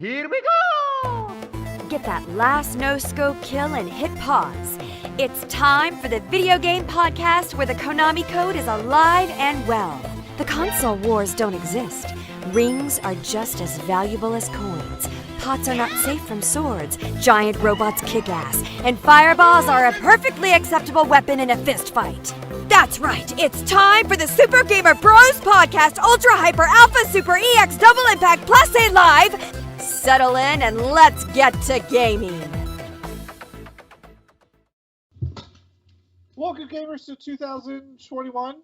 Here we go! Get that last no-scope kill and hit pause. It's time for the video game podcast where the Konami code is alive and well. The console wars don't exist. Rings are just as valuable as coins. Pots are not safe from swords. Giant robots kick ass. And fireballs are a perfectly acceptable weapon in a fist fight. That's right, it's time for the Super Gamer Bros Podcast Ultra Hyper Alpha Super EX Double Impact Plus A Live. Settle in and let's get to gaming. Welcome, gamers, to 2021.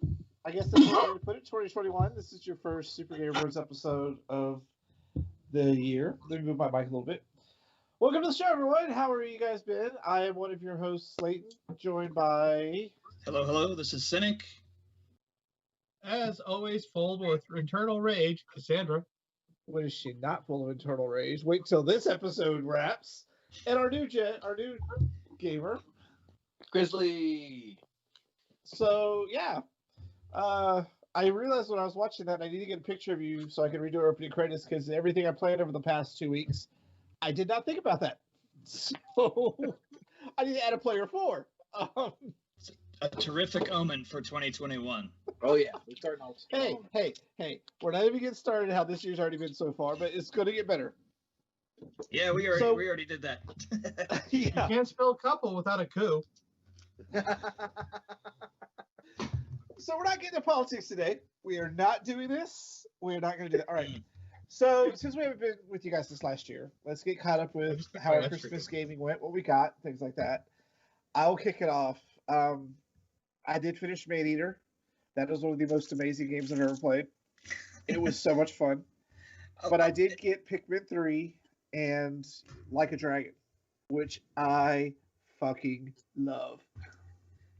I guess that's the way to put it. 2021. This is your first Super Gamer Bros episode of the year. Let me move my mic a little bit. Welcome to the show, everyone. How are you guys been? I am one of your hosts, Slayton, joined by... Hello, this is Cynic. As always, full with internal rage, Cassandra. When is she not full of internal rage? Wait till this episode wraps. And our new gamer, Grizzly! So, yeah. I realized when I was watching that I need to get a picture of you so I can redo our opening credits because everything I played over the past 2 weeks, I did not think about that. So, I need to add a player 4. A terrific omen for 2021. Oh, yeah. We're starting off. Hey. We're not even getting started how this year's already been so far, but it's going to get better. Yeah, we already did that. Yeah. You can't spell couple without a coup. So we're not getting into politics today. We are not doing this. We're not going to do that. All right. So since we haven't been with you guys this last year, let's get caught up with how our Christmas gaming went, what we got, things like that. I will kick it off. I did finish Man Eater. That was one of the most amazing games I've ever played. It was so much fun. But I did get Pikmin 3 and Like a Dragon, which I fucking love.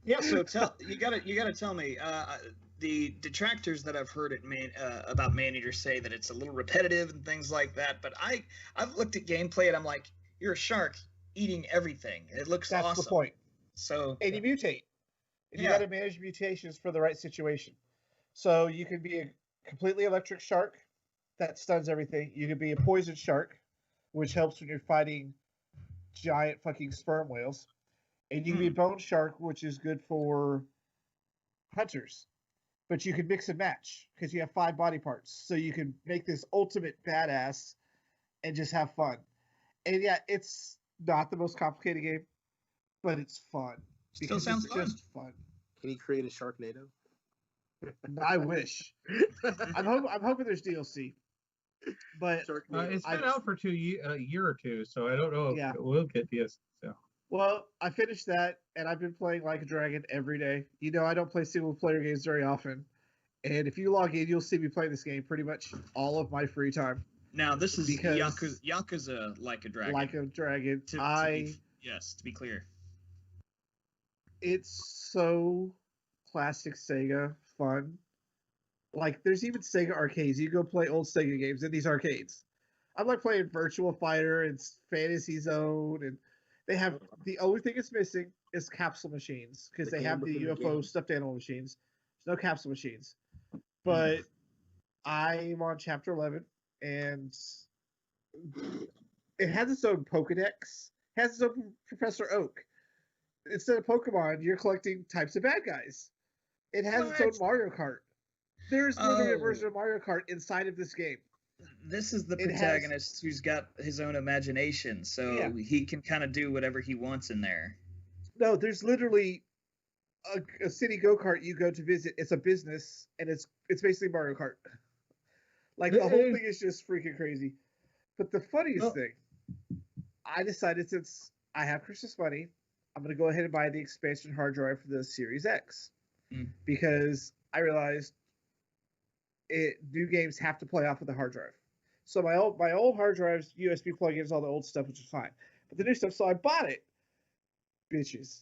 Yeah, so you gotta tell me. The detractors that I've heard about Man Eater say that it's a little repetitive and things like that. But I've looked at gameplay and I'm like, you're a shark eating everything. It looks awesome. That's the point. So and you mutate. And you got to manage mutations for the right situation. So you can be a completely electric shark that stuns everything. You can be a poison shark, which helps when you're fighting giant fucking sperm whales. And you can be a bone shark, which is good for hunters. But you can mix and match because you have 5 body parts. So you can make this ultimate badass and just have fun. And yeah, it's not the most complicated game, but it's fun. Still sounds fun. Just fun. Can you create a Sharknado? I wish. I'm hoping there's DLC. But it's been out for a year or two, so I don't know if we'll get DLC. So. Well, I finished that, and I've been playing Like a Dragon every day. You know, I don't play single-player games very often. And if you log in, you'll see me playing this game pretty much all of my free time. Now, this is Yakuza Like a Dragon. Like a Dragon. To be clear. It's so classic Sega fun. Like, there's even Sega arcades. You go play old Sega games in these arcades. I'm like playing Virtual Fighter and Fantasy Zone, and they have the only thing it's missing is capsule machines because they have the UFO stuffed animal machines. There's no capsule machines. But I'm on chapter 11, and it has its own Pokedex. It has its own Professor Oak. Instead of Pokemon, you're collecting types of bad guys. It has its own Mario Kart. There's literally a version of Mario Kart inside of this game. This is the protagonist who's got his own imagination, so he can kind of do whatever he wants in there. No, there's literally a city go-kart you go to visit. It's a business, and it's basically Mario Kart. Like, the whole thing is just freaking crazy. But the funniest thing, I decided since I have Christmas money, I'm going to go ahead and buy the expansion hard drive for the Series X. Because I realized new games have to play off of the hard drive. So my old hard drives, USB plugins, all the old stuff, which is fine. But the new stuff, so I bought it. Bitches.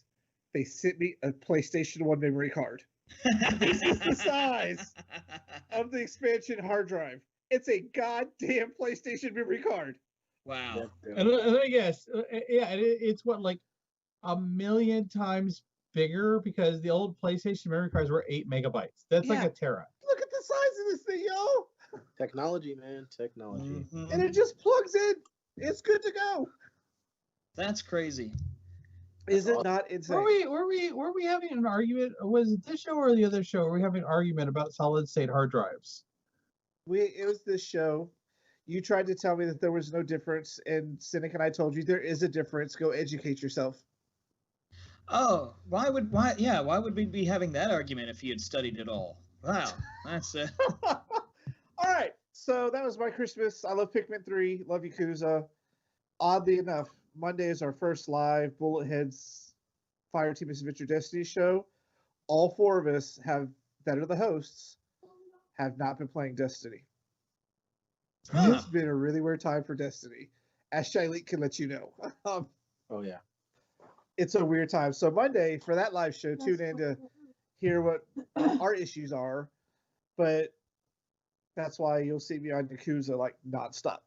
They sent me a PlayStation 1 memory card. This is the size of the expansion hard drive. It's a goddamn PlayStation memory card. Wow. And let me guess. It's what, like a million times bigger because the old PlayStation memory cards were 8 megabytes. That's like a tera. Look at the size of this thing, yo. Technology, man. Technology. Mhm. And it just plugs in. It's good to go. That's crazy. Is it awesome. not insane? Were we having an argument? Was it this show or the other show? Were we having an argument about solid state hard drives? It was this show. You tried to tell me that there was no difference, and Cynic and I told you there is a difference. Go educate yourself. Oh, why would we be having that argument if you had studied it all? Wow, that's All right, so that was my Christmas. I love Pikmin 3, love Yakuza. Oddly enough, Monday is our first live Bullet Heads Fireteam Adventure Destiny show. All four of us that are the hosts have not been playing Destiny. Huh. It's been a really weird time for Destiny, as Shailik can let you know. Oh yeah. It's a weird time. So Monday for that live show, tune in to hear what our issues are. But that's why you'll see me on Yakuza like nonstop.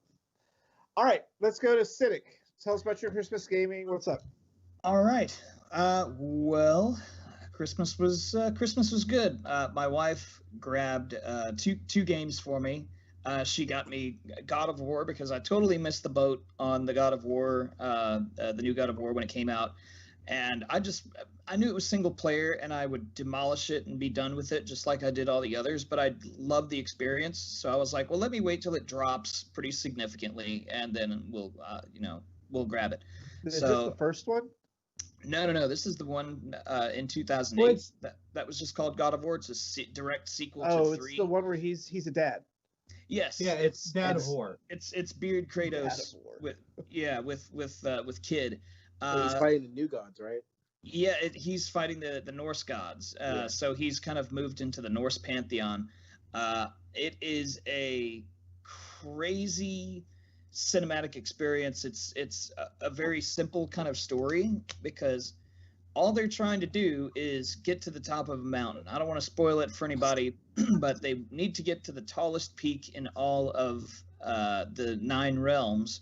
All right, let's go to Cynic. Tell us about your Christmas gaming. What's up? all right. Well, Christmas was good. My wife grabbed two games for me. She got me God of War because I totally missed the boat on the God of War, the new God of War when it came out. And I knew it was single player and I would demolish it and be done with it just like I did all the others, but I loved the experience. So I was like, well, let me wait till it drops pretty significantly and then we'll grab it. Is So- this the first one? No. This is the one in 2008 Well, it's- that was just called God of War. It's a direct sequel Oh, to it's 3. the one where he's a dad. Yes. Yeah, it's Dad of War. It's Beard Kratos Dad of War. with Kid. So he's fighting the new gods, right? Yeah, he's fighting the Norse gods. Yeah. So he's kind of moved into the Norse pantheon. It is a crazy cinematic experience. It's a very simple kind of story because all they're trying to do is get to the top of a mountain. I don't want to spoil it for anybody, but they need to get to the tallest peak in all of the 9 realms.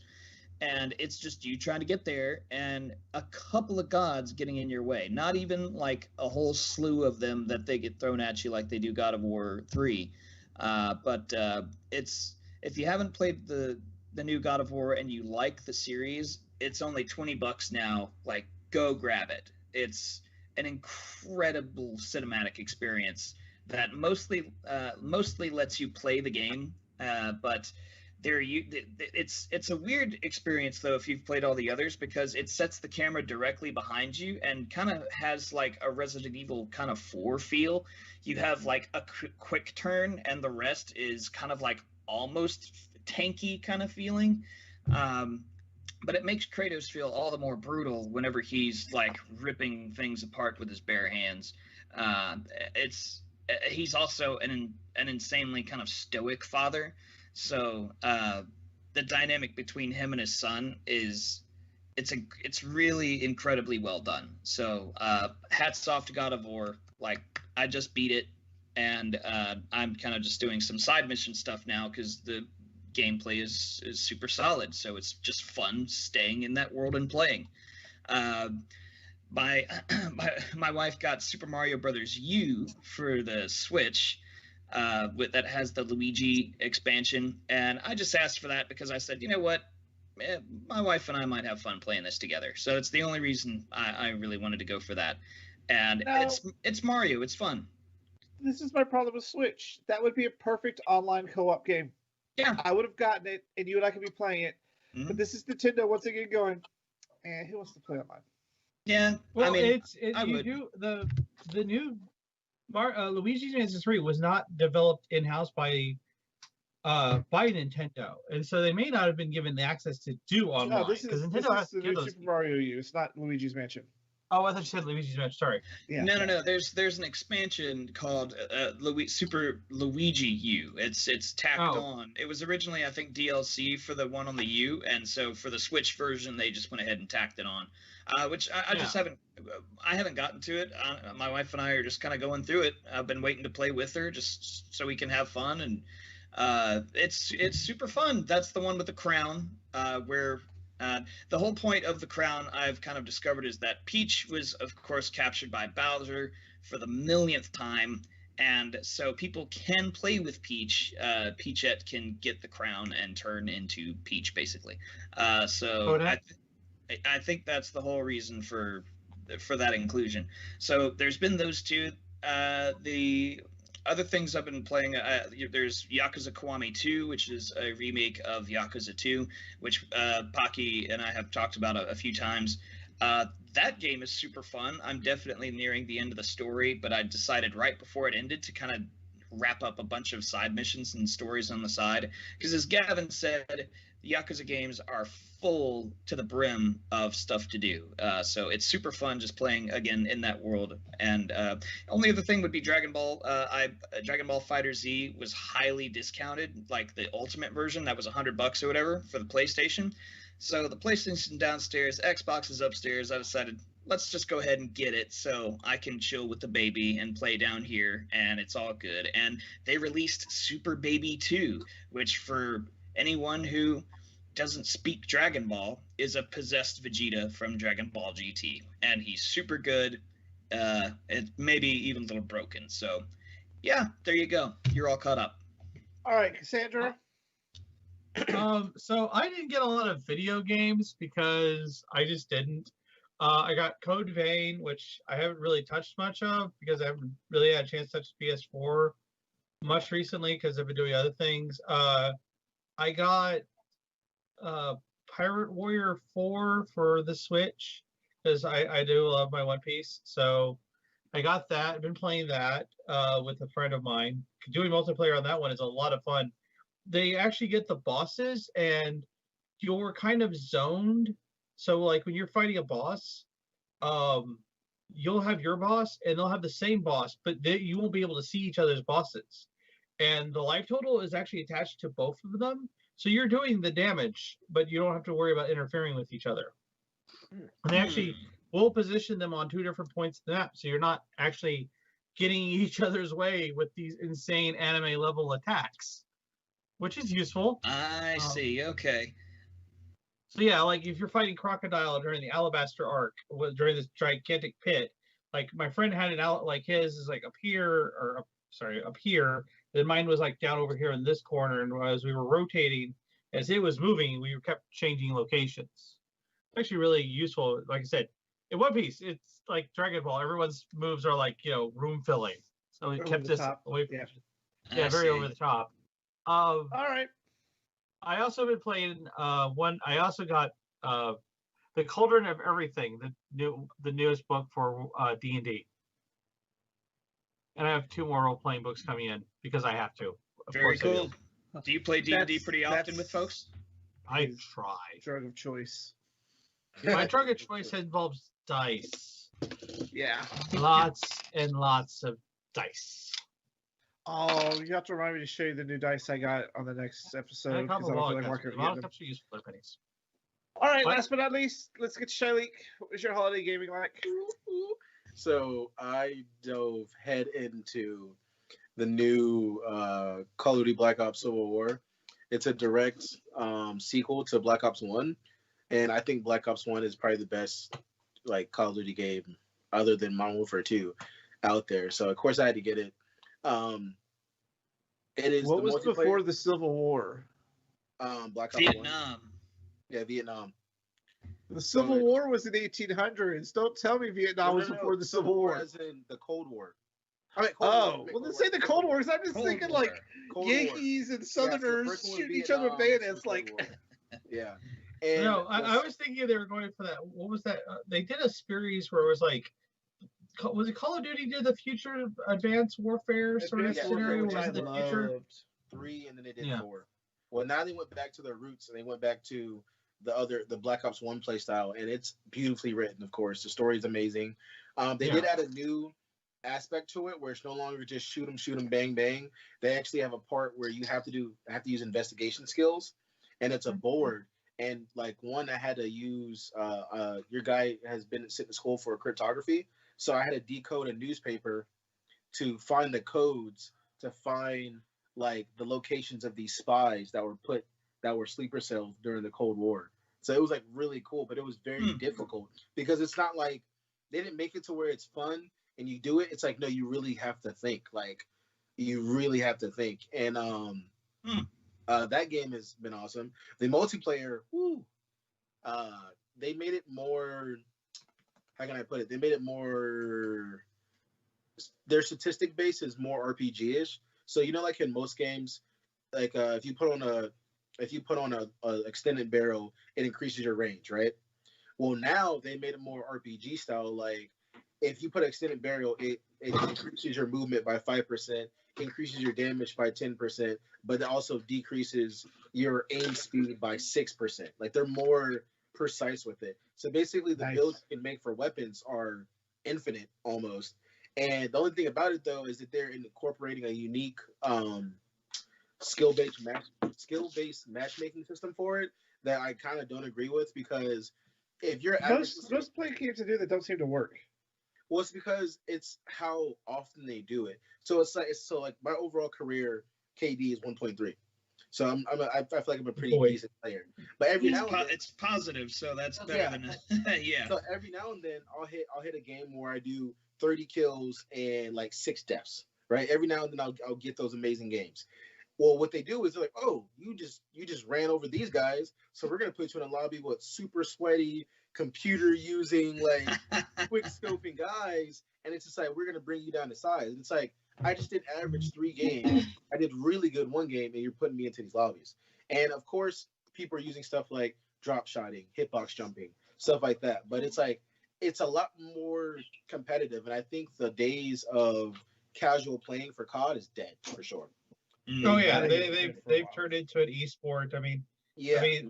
And it's just you trying to get there and a couple of gods getting in your way. Not even like a whole slew of them that they get thrown at you like they do God of War 3. But it's if you haven't played the new God of War and you like the series, it's only $20 now. Like, go grab it. It's an incredible cinematic experience that mostly lets you play the game, but it's a weird experience though if you've played all the others because it sets the camera directly behind you and kind of has like a Resident Evil kind of 4 feel. You have like a quick turn and the rest is kind of like almost tanky kind of feeling. But it makes Kratos feel all the more brutal whenever he's like ripping things apart with his bare hands. He's also an insanely kind of stoic father. So the dynamic between him and his son it's really incredibly well done. So hats off to God of War. Like, I just beat it, and I'm kind of just doing some side mission stuff now because the gameplay is super solid. So it's just fun staying in that world and playing. My wife got Super Mario Brothers U for the Switch. That has the Luigi expansion, and I just asked for that because I said, you know what, my wife and I might have fun playing this together. So it's the only reason I really wanted to go for that. And Now- it's Mario, it's fun. This is my problem with Switch. That would be a perfect online co-op game. Yeah. I would have gotten it, and you and I could be playing it. Mhm. But this is Nintendo once again going, who wants to play online? Yeah, Well, I mean, you would. do the new Luigi's Mansion 3 was not developed in house by Nintendo, and so they may not have been given the access to do online No, this because is Nintendo has the to give new those. Super Mario U. It's not Luigi's Mansion. Oh, I thought you said Luigi's Mansion. Sorry. Yeah. No. There's an expansion called Super Luigi U. It's tacked Oh. on. It was originally, I think, DLC for the one on the U, and so for the Switch version, they just went ahead and tacked it on. Which I just haven't gotten to it. My wife and I are just kind of going through it. I've been waiting to play with her just so we can have fun, and it's super fun. That's the one with the crown, where. The whole point of the crown I've kind of discovered is that Peach was, of course, captured by Bowser for the millionth time, And so people can play with Peach. Peachette can get the crown and turn into Peach, basically. So I think that's the whole reason for that inclusion. So there's been those two. The other things I've been playing, there's Yakuza Kiwami 2, which is a remake of Yakuza 2, which Paki and I have talked about a few times. That game is super fun. I'm definitely nearing the end of the story, but I decided right before it ended to kind of wrap up a bunch of side missions and stories on the side. Because as Gavin said, the Yakuza games are full to the brim of stuff to do. So it's super fun just playing, again, in that world. And only other thing would be Dragon Ball. Dragon Ball Fighter Z was highly discounted, like the Ultimate version. That was $100 or whatever for the PlayStation. So the PlayStation downstairs, Xbox is upstairs. I decided, let's just go ahead and get it so I can chill with the baby and play down here, and it's all good. And they released Super Baby 2, which for anyone who doesn't speak Dragon Ball is a possessed Vegeta from Dragon Ball GT, and he's super good. It maybe even a little broken. So yeah, there you go. You're all caught up. All right, Cassandra. So I didn't get a lot of video games because I just didn't. I got Code Vein, which I haven't really touched much of because I haven't really had a chance to touch PS4 much recently because I've been doing other things. I got Pirate Warrior 4 for the Switch because I do love my One Piece. So I got that. I've been playing that with a friend of mine. Doing multiplayer on that one is a lot of fun. They actually get the bosses and you're kind of zoned. So like when you're fighting a boss, you'll have your boss and they'll have the same boss, but you won't be able to see each other's bosses. And the life total is actually attached to both of them. So you're doing the damage, but you don't have to worry about interfering with each other. And they actually will position them on two different points of the map. So you're not actually getting each other's way with these insane anime level attacks, which is useful. I see. Okay. So yeah, like if you're fighting Crocodile during the Alabaster arc, during this gigantic pit, like my friend had it out, like his is like up here, up here. Then mine was like down over here in this corner, and as we were rotating, as it was moving, we kept changing locations. It's actually really useful. Like I said, in One Piece, it's like Dragon Ball. Everyone's moves are like room filling, so it kept this away from very over the top. All right. I also been playing I also got the Cauldron of Everything, the newest book for D&D. And I have 2 more role-playing books coming in because I have to. Very cool. Do you play D&D pretty often with folks? I try. Drug of choice. My drug of choice involves dice. Yeah. Lots and lots of dice. Oh, you have to remind me to show you the new dice I got on the next episode because I don't feel like marking them. All right, last but not least, let's get to Shailik. What was your holiday gaming like? So I dove head into the new Call of Duty Black Ops Civil War. It's a direct sequel to Black Ops 1, and I think Black Ops 1 is probably the best like Call of Duty game other than Modern Warfare 2 out there. So of course I had to get it. It is. What was before the Civil War? Black Ops Vietnam. 1. Yeah, Vietnam. The Civil War was in 1800s. Don't tell me Vietnam was before the Civil War. As in the Cold War. Well, let's say the Cold War. I'm just thinking like Yankees and Southerners shooting each other with bayonets. Like, yeah. And no, I was thinking they were going for that. What was that? They did a series where it was like, was it Call of Duty did the future advanced warfare sort of scenario? Was it the future? 3 and then they did 4. Well, now they went back to their roots and they went back to the Black Ops 1 play style, and it's beautifully written, of course. The story is amazing. They did add a new aspect to it where it's no longer just shoot 'em, bang, bang. They actually have a part where you have to use investigation skills, and it's a board. And like one, I had to use your guy has been sitting in school for cryptography, so I had to decode a newspaper to find the codes to find like the locations of these spies that were sleeper cells during the Cold War. So it was like really cool, but it was very difficult because it's not like they didn't make it to where it's fun. and you do it, it's like, no, you really have to think. Like, you really have to think. And that game has been awesome. The multiplayer, they made it more. How can I put it? They made it more. Their statistic base is more RPG-ish. So like in most games, like if you put on a extended barrel, it increases your range, right? Well, now they made it more RPG style. Like if you put an extended barrel, it increases your movement by 5%, increases your damage by 10%, but it also decreases your aim speed by 6%. Like they're more precise with it. So basically, the builds you can make for weapons are infinite almost. And the only thing about it though is that they're incorporating a unique skill-based matchmaking system for it that I kind of don't agree with, because if you're most play games to do that don't seem to work. Well, it's because it's how often they do it. So it's like my overall career KD is 1.3. So I feel like I'm a pretty decent player. But every now and then it's positive, so that's better than yeah. So every now and then I'll hit a game where I do 30 kills and like 6 deaths. Right? Every now and then I'll get those amazing games. Well, what they do is they're like, oh, you just ran over these guys, so we're gonna put you in a lobby with super sweaty, computer using, like quick scoping guys, and it's just like, we're gonna bring you down to size. And it's like, I just did average 3 games. I did really good 1 game, and you're putting me into these lobbies. And of course, people are using stuff like drop shotting, hitbox jumping, stuff like that. But it's like, it's a lot more competitive, and I think the days of casual playing for COD is dead for sure. Oh yeah, they've turned into an esport. I mean, they've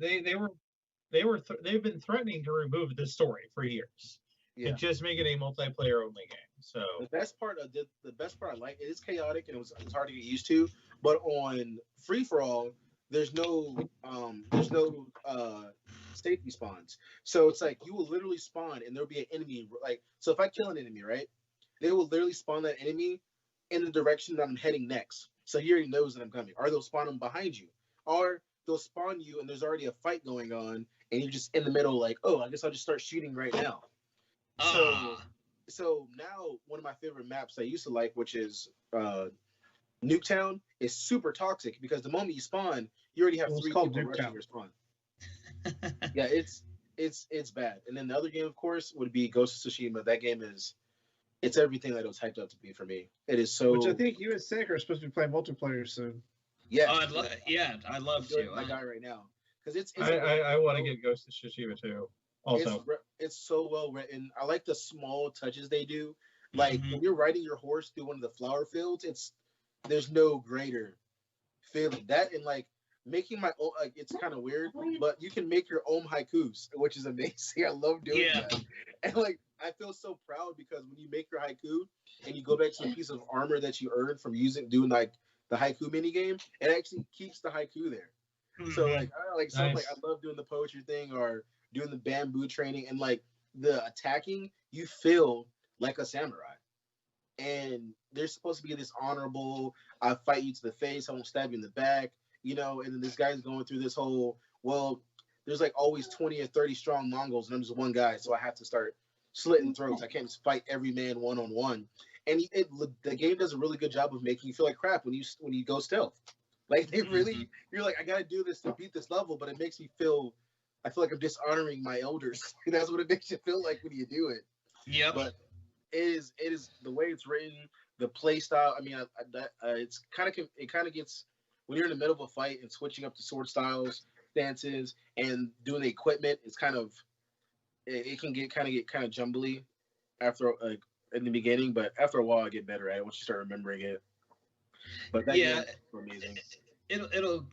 been threatening to remove this story for years and just make it a multiplayer only game. So the best part I like, it is chaotic and it's hard to get used to. But on free for all, there's no safety spawns. So it's like you will literally spawn and there'll be an enemy. Like, so if I kill an enemy, right, they will literally spawn that enemy in the direction that I'm heading next. So he already knows that I'm coming. Or they'll spawn them behind you. Or they'll spawn you and there's already a fight going on and you're just in the middle like, oh, I guess I'll just start shooting right now. So now one of my favorite maps I used to like, which is Nuketown, is super toxic because the moment you spawn, you already have 3 people rushing your spawn. Yeah, it's bad. And then the other game, of course, would be Ghost of Tsushima. That game it's everything that it was hyped up to be for me. It is so. Which I think you and Sega are supposed to be playing multiplayer soon. Yeah. I'd love to. My guy right now, because I want to get Ghost of Tsushima too. Also, it's so well written. I like the small touches they do. Like when you're riding your horse through one of the flower fields, there's no greater feeling. That and like making my own. Like it's kind of weird, but you can make your own haikus, which is amazing. I love doing that. And like, I feel so proud because when you make your haiku and you go back to a piece of armor that you earned from doing like the haiku mini game, it actually keeps the haiku there. Mm-hmm. So like I love doing the poetry thing or doing the bamboo training, and like the attacking, you feel like a samurai. And there's supposed to be this honorable, I fight you to the face, I won't stab you in the back, and then this guy's going through this whole, well, there's like always 20 or 30 strong Mongols and I'm just one guy, so I have to start slitting throats. I can't just fight every man one-on-one. And the game does a really good job of making you feel like crap when you go stealth. Like you're like, I gotta do this to beat this level, but it makes me feel, I feel like I'm dishonoring my elders. That's what it makes you feel like when you do it. Yeah. But it is the way it's written, the play style. I mean, it kind of gets, when you're in the middle of a fight and switching up the sword styles, stances, and doing the equipment, it's kind of, it can get kind of jumbly after in the beginning, but after a while I get better at it once you start remembering it. But that game is amazing. It'll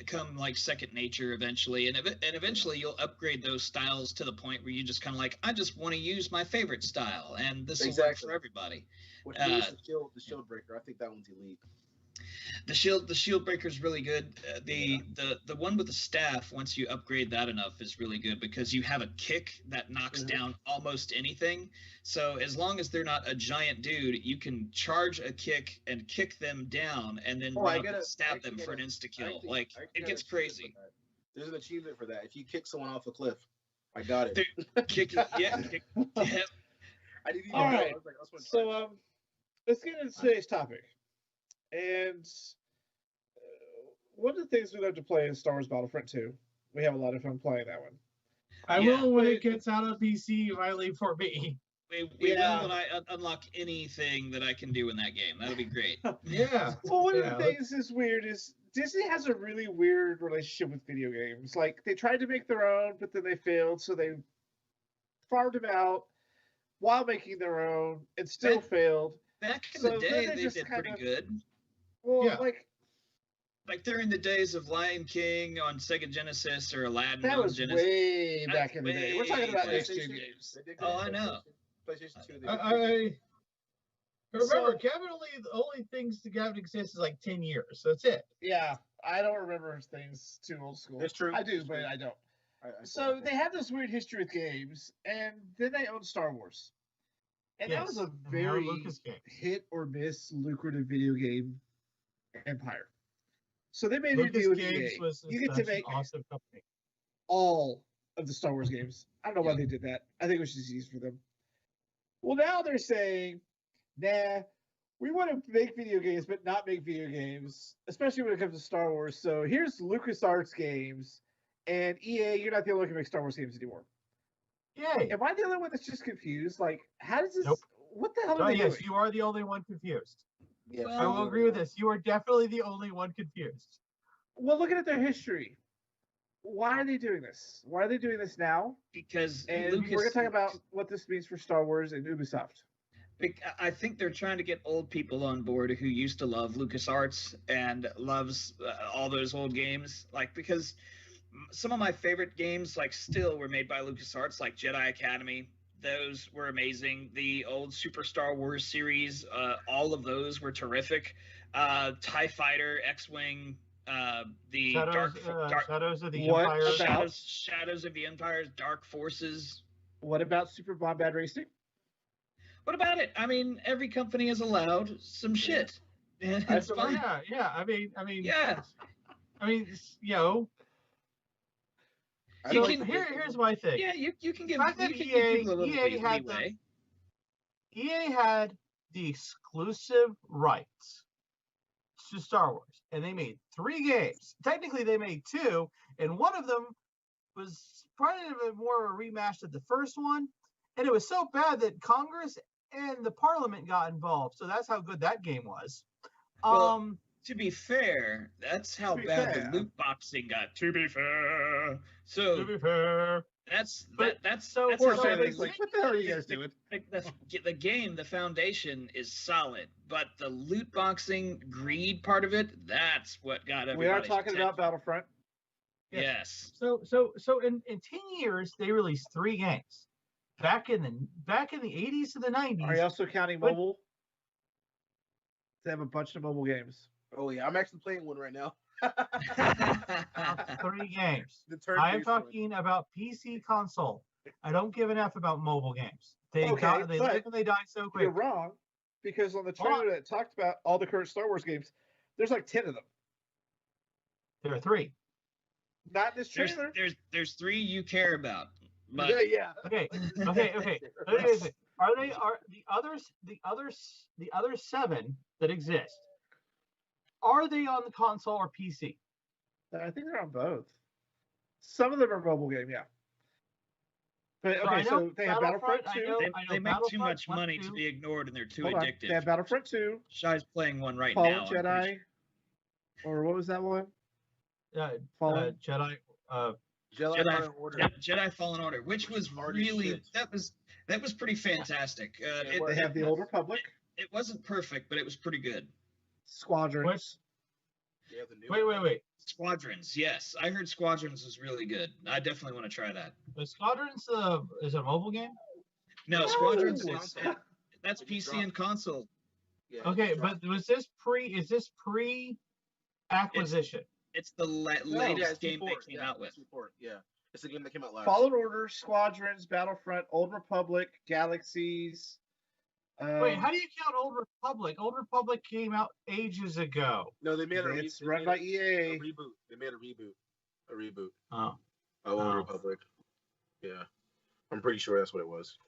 come like second nature eventually, and eventually you'll upgrade those styles to the point where you just kind of like, I just want to use my favorite style, and this will work for everybody. Which is the shield breaker. I think that one's elite. The shield breaker is really good. The one with the staff, once you upgrade that enough, is really good because you have a kick that knocks down almost anything. So as long as they're not a giant dude, you can charge a kick and kick them down, and then stab them for an insta kill. Like, it gets crazy. There's an achievement for that. If you kick someone off a cliff, I got it. Kick. I didn't even All know. right. I was like, I was gonna So try. let's get into today's topic. And one of the things we love to play is Star Wars Battlefront 2. We have a lot of fun playing that one. I Yeah. will when it gets out of PC finally for me. We Yeah. will when I unlock anything that I can do in that game. That'll be great. Yeah. Well, one of Yeah, the things that's weird is Disney has a really weird relationship with video games. Like, they tried to make their own, but then they failed, so they farmed them out while making their own and still failed. Back in So the then day, they they just did kind pretty of- good. Well, Yeah. Like during the days of Lion King on Sega Genesis or Aladdin that on was Genesis. way That's back in the day. We're talking way about back. next gen games. They did good Oh, on I know. PlayStation 2. They did I pretty remember So- Gavin the only things that Gavin exists is like 10 years. That's it. Yeah, I don't remember things too old school. It's true. I do, It's but true. I don't. good. So they have this weird history with games, and then they own Star Wars. And that was a And now very LucasGames. hit or miss lucrative video game empire. So they made a deal with LucasGames EA. was You get to such make an awesome company. all of the Star Wars games. I don't know why they did that. I think it was just easy for them. Well, now they're saying, nah, we want to make video games, but not make video games, especially when it comes to Star Wars. So here's LucasArts games, and EA, you're not the only one who can make Star Wars games anymore. Yay. Am I the only one that's just confused? Like, how does this? Nope. What the hell Oh, are they yes, doing? you are the only one confused. Yeah, I will agree with this. You are definitely the only one confused. Well, looking at their history, why are they doing this? Why are they doing this now? Because And Lucas, we're going to talk about what this means for Star Wars and Ubisoft. I think they're trying to get old people on board who used to love LucasArts and loves all those old games. Like, because some of my favorite games, like, still were made by LucasArts, like Jedi Academy. Those were amazing. The old Super Star Wars series, all of those were terrific. TIE Fighter, X-Wing, the Shadows of the What Empire. about- Shadows of the Empire, Dark Forces. What about Super Bombad Racing? What about it? I mean, every company is allowed some shit. And it's Absolutely. fine. Yeah. I mean, Yeah. you know. I So like- here's my thing. Yeah, you can give Fact that give EA people a little had leeway. EA had the exclusive rights to Star Wars, and they made 3 games. Technically, they made 2, and one of them was probably more of a rematch of the first one, and it was so bad that Congress and the Parliament got involved. So that's how good that game was. Well, To be fair, that's how To be bad fair. the loot boxing got. To be fair, to so be fair, that's But- that's so- that's Poor how Sanders, everything- like, what the hell are you guys doing? the game, the foundation is solid, but the loot boxing greed part of it, that's what got everybody. We are talking about Battlefront. Yes. So in 10 years they released 3 games. Back in the 80s to the 90s. Are you also counting But- mobile? They have a bunch of mobile games. Oh yeah, I'm actually playing one right now. 3 games. The I am turn-based one. talking about PC console. I don't give an F about mobile games. They Okay, they but live and they die so quick. You're wrong, because on the Hold on. trailer that talked about all the current Star Wars games, there's like 10 of them. There are 3. Not in this trailer. There's 3 you care about, but Yeah. Okay. Are the other 7 that exist? Are they on the console or PC? I think they're on both. Some of them are mobile game, yeah. But So I okay, know so they have Battlefront Battlefront, I 2. know- they make too Battlefront much 1, money 2. to be ignored, and they're too Hold on. addictive. They have Battlefront 2, Shy's playing one right Fallen now. I'm pretty Jedi, or what was that one? Fallen. Jedi. Jedi Fallen Order. Jedi Fallen Order, which was Hard as really shit. that was pretty fantastic. They have the Old Republic, It wasn't perfect, but it was pretty good. Squadrons. They have the new Wait. Squadrons, yes, I heard Squadrons was really good. I definitely want to try that. The Squadrons is a mobile game. No, Squadrons is console. that's It just PC and console. Yeah, Okay, it dropped. but is this pre acquisition? It's the Yeah, latest it's game report, they came yeah, out with. it's report, yeah. It's the game that came out last. Fallen Order, Squadrons, Battlefront, Old Republic, Galaxies. Wait, how do you count Old Republic? Old Republic came out ages ago. No, they made a It's they run made by a EA. reboot. They made a reboot Oh, of Old Oh. Republic. Yeah, I'm pretty sure that's what it was.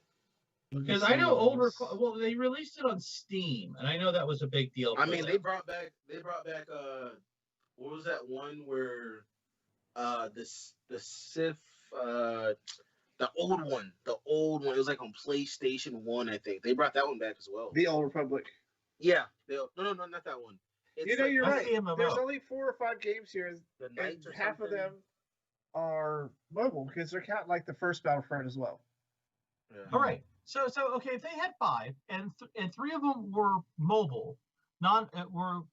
Because I know well, they released it on Steam, and I know that was a big deal. I mean, they brought back what was that one where the Sith the old one. It was like on PlayStation 1, I think. They brought that one back as well. The Old Republic. Yeah. No, not that one. It's you're right. There's only 4 or 5 games here, and half of them are mobile because they're counting like the first Battlefront as well. Yeah. All right. So okay, if they had 5 and 3 of them were mobile, non-mobile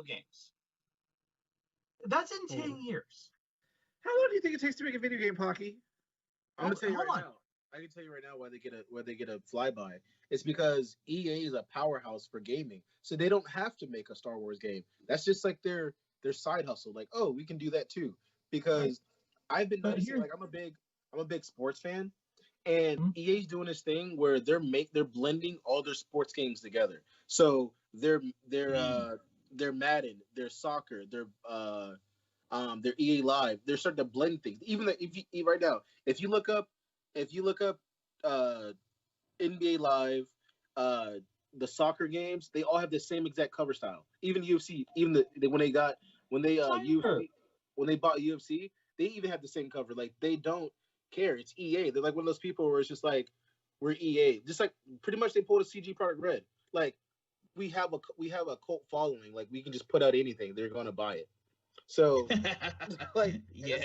games, that's in 10 years. How long do you think it takes to make a video game, Pocky? I'm gonna tell you right now. I can tell you right now why they get a flyby. It's because EA is a powerhouse for gaming, so they don't have to make a Star Wars game. That's just like their side hustle. Like, oh, we can do that too. Because I've been noticing, like, I'm a big sports fan, and EA's doing this thing where they're blending all their sports games together. So their Madden, their soccer, their EA Live, they're starting to blend things. Even right now, if you look up NBA Live, the soccer games, they all have the same exact cover style. Even UFC, when they bought UFC, they even have the same cover. Like, they don't care. It's EA. They're like one of those people where it's just like, we're EA. Just like pretty much they pulled a CG Product Red. Like, we have a cult following. Like, we can just put out anything, they're gonna buy it. So like, yeah.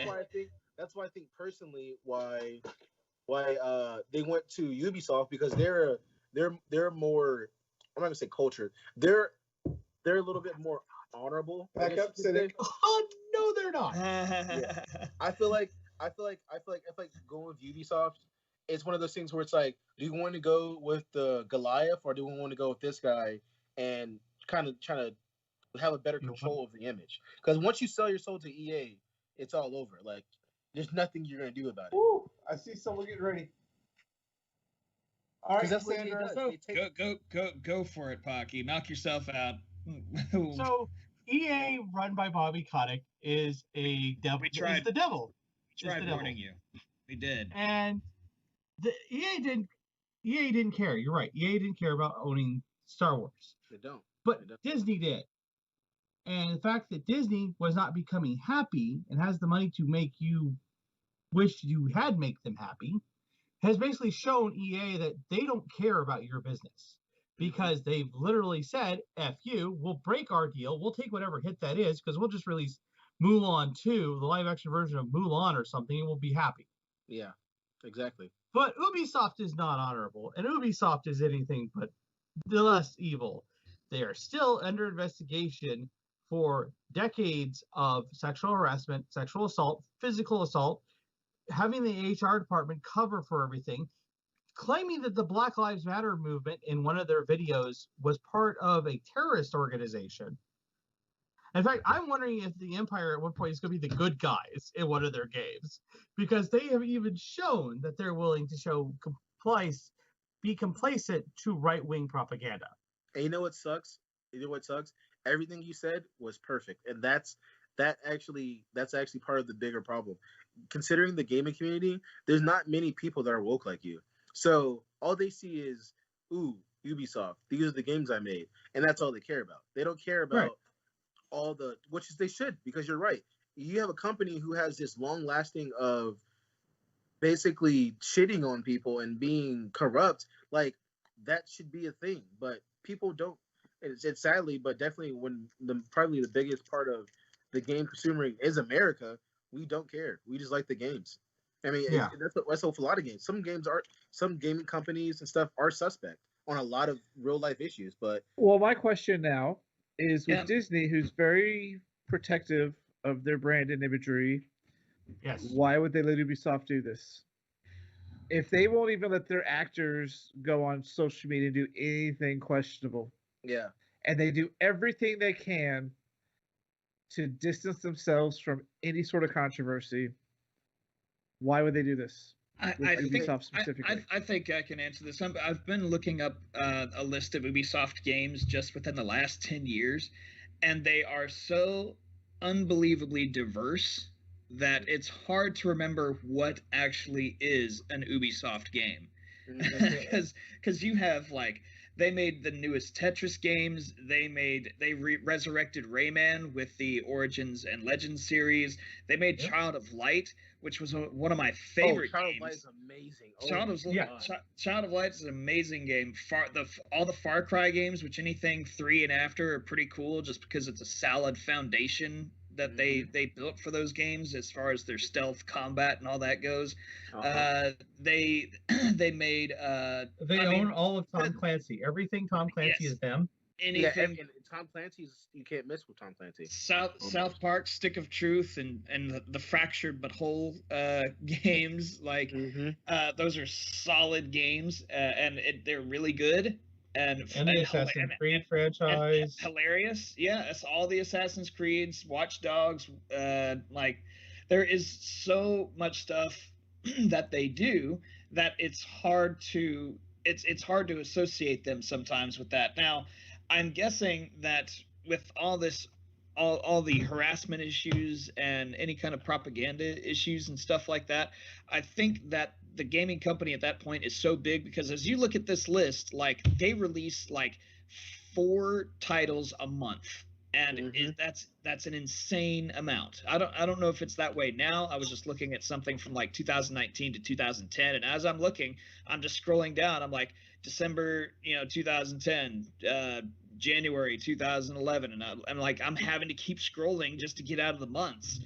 That's why I think personally why they went to Ubisoft, because they're more, I'm not gonna say cultured. They're a little bit more honorable. Back up, Cynic. Oh no, they're not. Yeah. I feel like going with Ubisoft, it's one of those things where it's like, do you want to go with the Goliath, or do we want to go with this guy and kind of trying to have a better control of the image? Because once you sell your soul to EA, it's all over. Like, there's nothing you're gonna do about it. Ooh, I see someone getting ready. All right, that's what Sandra, go for it, Pocky. Knock yourself out. So EA, run by Bobby Kotick, is a devil. We tried. Is the devil. We tried warning you. We did. And EA didn't care. You're right. EA didn't care about owning Star Wars. They don't. But Disney did. And the fact that Disney was not becoming happy and has the money to make you wish you had make them happy has basically shown EA that they don't care about your business, because they've literally said, F you, we'll break our deal. We'll take whatever hit that is, because we'll just release Mulan 2, the live action version of Mulan or something, and we'll be happy. Yeah, exactly. But Ubisoft is not honorable, and Ubisoft is anything but the less evil. They are still under investigation for decades of sexual harassment, sexual assault, physical assault, having the HR department cover for everything, claiming that the Black Lives Matter movement in one of their videos was part of a terrorist organization. In fact, I'm wondering if the Empire at one point is going to be the good guys in one of their games, because they have even shown that they're willing to be complacent to right-wing propaganda. And you know what sucks? Everything you said was perfect, and that's actually part of the bigger problem. Considering the gaming community, there's not many people that are woke like you. So all they see is, ooh, Ubisoft, these are the games I made, and that's all they care about. They don't care about all the, which is they should, because you're right. You have a company who has this long lasting of basically shitting on people and being corrupt. Like, that should be a thing, but people don't. It's sadly, but definitely when probably the biggest part of the game consumer is America, we don't care. We just like the games. I mean, that's a lot of games. Some gaming companies and stuff are suspect on a lot of real life issues. But my question now is with Disney, who's very protective of their brand and imagery. Yes. Why would they let Ubisoft do this? If they won't even let their actors go on social media and do anything questionable. Yeah. And they do everything they can to distance themselves from any sort of controversy. Why would they do this? I think I can answer this. I've been looking up a list of Ubisoft games just within the last 10 years, and they are so unbelievably diverse that it's hard to remember what actually is an Ubisoft game. because you have like they made the newest Tetris games. They resurrected Rayman with the Origins and Legends series. They made Child of Light, which was one of my favorite Child games. of Light is amazing. Child of Light is an amazing game. All the Far Cry games, which anything 3 and after are pretty cool, just because it's a solid foundation that they built for those games as far as their stealth combat and all that goes. They made they own all of Tom Clancy. Everything Tom Clancy is them. Anything Tom Clancy's, you can't miss with Tom Clancy. South Park, Stick of Truth, and the Fractured But Whole games, like those are solid games, and they're really good. And the Assassin's Creed franchise. And hilarious. Yeah, it's all the Assassin's Creeds, Watch Dogs. Like, there is so much stuff that they do that it's hard to associate them sometimes with that. Now, I'm guessing that with all this, all the harassment issues and any kind of propaganda issues and stuff like that, I think that the gaming company at that point is so big, because as you look at this list, like they release like 4 titles a month, and that's an insane amount. I don't know if it's that way now. I was just looking at something from like 2019 to 2010, and as I'm looking, I'm just scrolling down. I'm like December 2010, January 2011, and I'm having to keep scrolling just to get out of the months,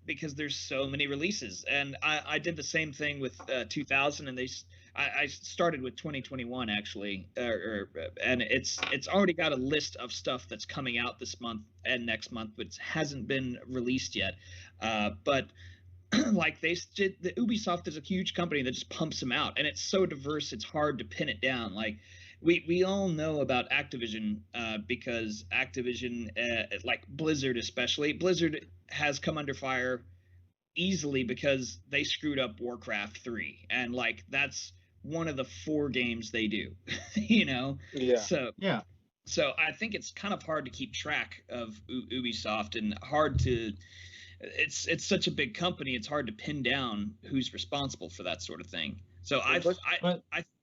because there's so many releases. And I did the same thing with 2000, and I started with 2021 actually, and it's already got a list of stuff that's coming out this month and next month, but hasn't been released yet. But like the Ubisoft is a huge company that just pumps them out, and it's so diverse, it's hard to pin it down. Like we all know about Activision, because Activision, like Blizzard especially, Blizzard has come under fire easily because they screwed up Warcraft 3, and like that's one of the 4 games they do. So I think it's kind of hard to keep track of Ubisoft, and hard to it's such a big company, it's hard to pin down who's responsible for that sort of thing. So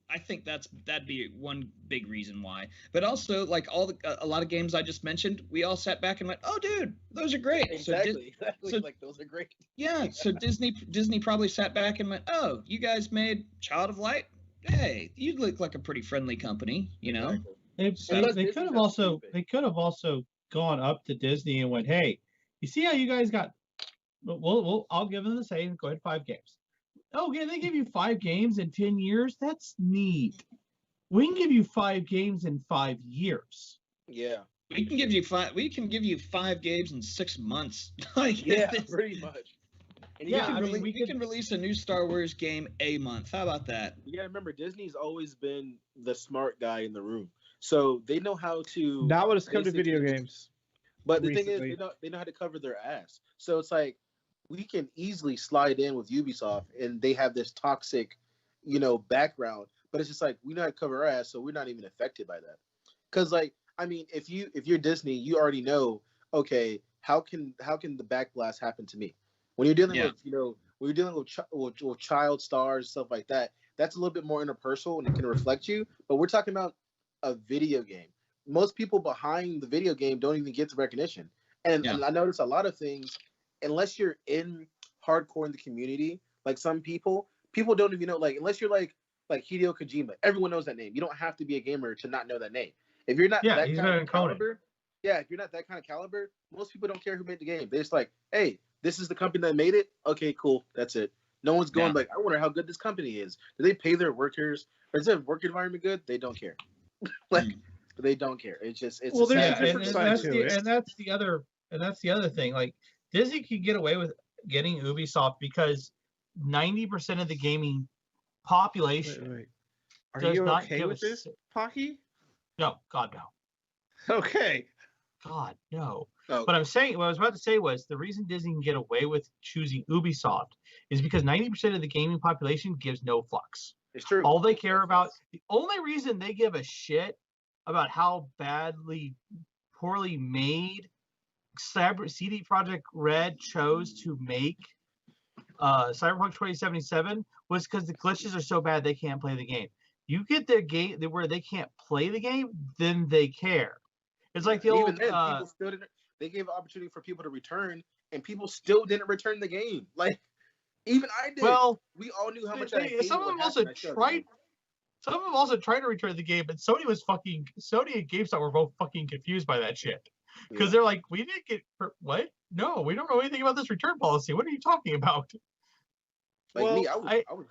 I think that'd be one big reason why. But also, like a lot of games I just mentioned, we all sat back and went, "Oh, dude, those are great." Exactly. Like those are great. Yeah. So Disney probably sat back and went, "Oh, you guys made Child of Light? Hey, you look like a pretty friendly company, you know." Exactly. They could have also gone up to Disney and went, "Hey, you see how you guys got? I'll give them the same. Go ahead, 5 games." Okay, they give you 5 games in 10 years. That's neat. We can give you 5 games in 5 years. Yeah. We can give you 5 games in 6 months. Like, pretty much. And we can release a new Star Wars game a month. How about that? You gotta remember, Disney's always been the smart guy in the room, so they know how to. Not when it's come to video games. But the thing is, they know how to cover their ass. So it's like, we can easily slide in with Ubisoft, and they have this toxic, background. But it's just like, we know how to cover our ass, so we're not even affected by that. Because, like, I mean, if you're Disney, you already know, okay, how can the backblast happen to me? When you're dealing with child stars, stuff like that, that's a little bit more interpersonal and it can reflect you. But we're talking about a video game. Most people behind the video game don't even get the recognition. And I notice a lot of things, unless you're in hardcore in the community, like some people don't even know, like, unless you're like Hideo Kojima, everyone knows that name. You don't have to be a gamer to not know that name. If you're not that kind of caliber, if you're not that kind of caliber, most people don't care who made the game. They're just like, hey, this is the company that made it. Okay, cool, that's it. No one's going like, I wonder how good this company is. Do they pay their workers? Or is their work environment good? They don't care. They don't care. It's just and that's the other thing. Like, Disney could get away with getting Ubisoft because 90% of the gaming population. Wait. Are you okay with this, Pocky? No, God no. Okay. God no. Oh. What I was about to say was, the reason Disney can get away with choosing Ubisoft is because 90% of the gaming population gives no fucks. It's true. All they care about, the only reason they give a shit about how poorly made CD Projekt Red chose to make Cyberpunk 2077 was because the glitches are so bad they can't play the game. You get their game where they can't play the game, then they care. It's like the even old. then, people still didn't. They gave opportunity for people to return, and people still didn't return the game. Like even I did. Well, we all knew how much I hated some of them what also happened. tried. Some of them also tried to return the game, but Sony and GameStop were both fucking confused by that shit because they're like, we didn't get what? No, we don't know anything about this return policy. What are you talking about? Like me, I was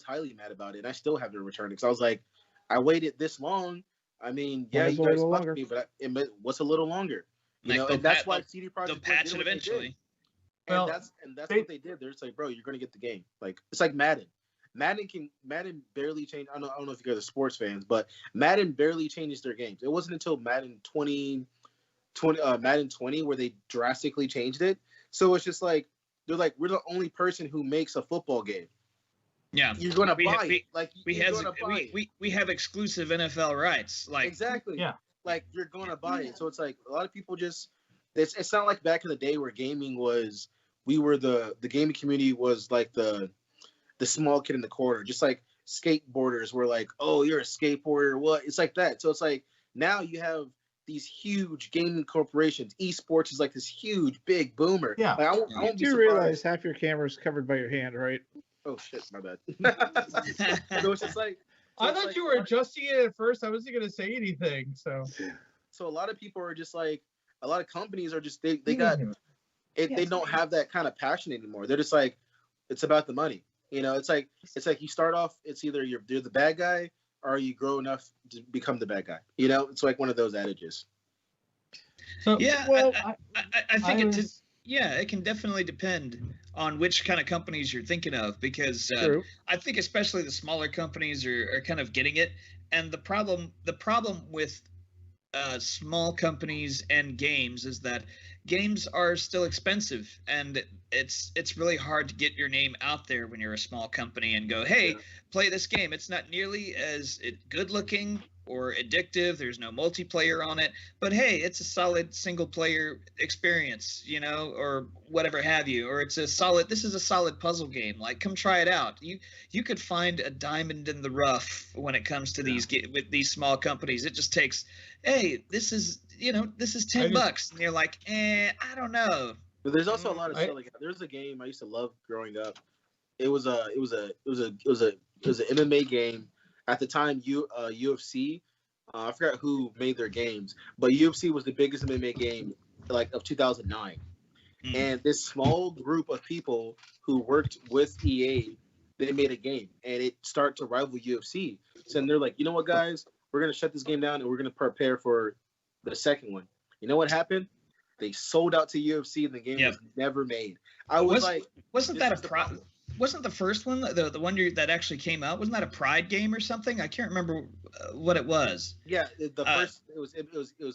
highly mad about it. And I still haven't returned it because I was like, I waited this long. I mean, yeah, you guys fucked me, but what's a little longer? You know, and that's why CD Projekt they'll patch it eventually. And that's what they did. They're just like, bro, you're gonna get the game. Like it's like Madden. Madden barely changed. I don't know if you guys are sports fans, but Madden barely changes their games. It wasn't until Madden 20 where they drastically changed it. So it's just like they're like, we're the only person who makes a football game. Yeah, you're gonna buy it. Like we have exclusive NFL rights. Like exactly. Yeah. Like you're gonna buy it. So it's like a lot of people just. It's not like back in the day where gaming was. We were the gaming community was like the small kid in the corner, just like skateboarders were like, oh, you're a skateboarder, what? It's like that. So it's like now you have these huge gaming corporations. Esports is like this huge, big boomer. Yeah. Like, I won't you realize half your camera is covered by your hand, right? Oh shit, my bad. So it's just like. I thought you were adjusting it at first. I wasn't gonna say anything. So a lot of people are just like, a lot of companies are just they got it. They don't have that kind of passion anymore. They're just like, it's about the money. You know, it's like you start off. It's either you're the bad guy or you grow enough to become the bad guy. You know, it's like one of those adages. So yeah, well, I think it can definitely depend on which kind of companies you're thinking of because I think especially the smaller companies are kind of getting it, and the problem with small companies and games is that games are still expensive, and it's really hard to get your name out there when you're a small company and go, hey, play this game. It's not nearly as good looking or addictive. There's no multiplayer on it, but hey, it's a solid single player experience, you know, or whatever have you, or this is a solid puzzle game. Like, come try it out. You could find a diamond in the rough when it comes to with these small companies. It just takes, hey, this is $10, and you're like, I don't know. But there's also a lot of stuff. Like, there's a game I used to love growing up. It was an MMA game at the time. UFC. I forgot who made their games, but UFC was the biggest MMA game of 2009. And this small group of people who worked with EA, they made a game, and it started to rival UFC. So they're like, you know what, guys, we're gonna shut this game down, and we're gonna prepare for the second one. You know what happened? They sold out to UFC, and the game was never made. Wasn't the first one, the one that actually came out, wasn't that a Pride game or something? I can't remember what it was. Yeah, the first it was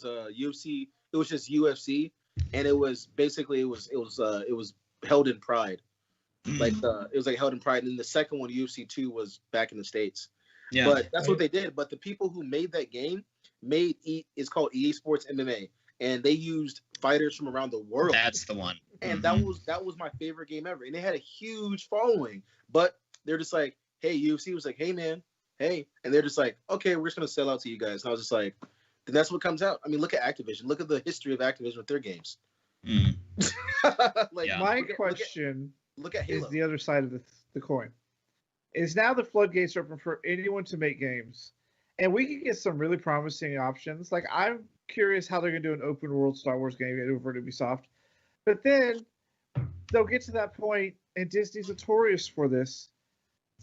a UFC. It was just UFC, and it was basically it was held in Pride, it was like held in Pride. And then the second one, UFC 2, was back in the States. Yeah, but that's what they did. But the people who made that game it's called EA Sports MMA, and they used fighters from around the world. That's the one. And that was my favorite game ever. And they had a huge following. But they're just like, hey, UFC was like, hey, man, hey. And they're just like, okay, we're just going to sell out to you guys. And I was just like, then that's what comes out. I mean, look at Activision. Look at the history of Activision with their games. My question look at Halo. Is the other side of the coin. Is now the floodgates open for anyone to make games. And we can get some really promising options. Like, I'm curious how they're going to do an open world Star Wars game over at Ubisoft. But then they'll get to that point, and Disney's notorious for this,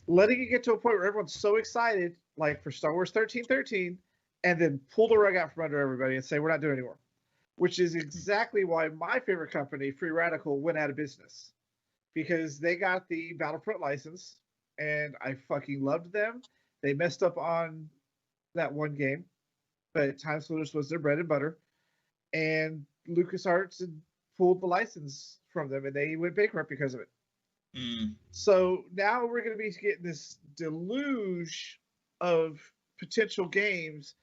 letting it get to a point where everyone's so excited, like for Star Wars 1313, and then pull the rug out from under everybody and say, we're not doing it anymore. Which is exactly why my favorite company, Free Radical, went out of business. Because they got the Battlefront license, and I fucking loved them. They messed up on that one game, but Time Splitters was their bread and butter. And LucasArts had pulled the license from them, and they went bankrupt because of it. So now we're going to be getting this deluge of potential games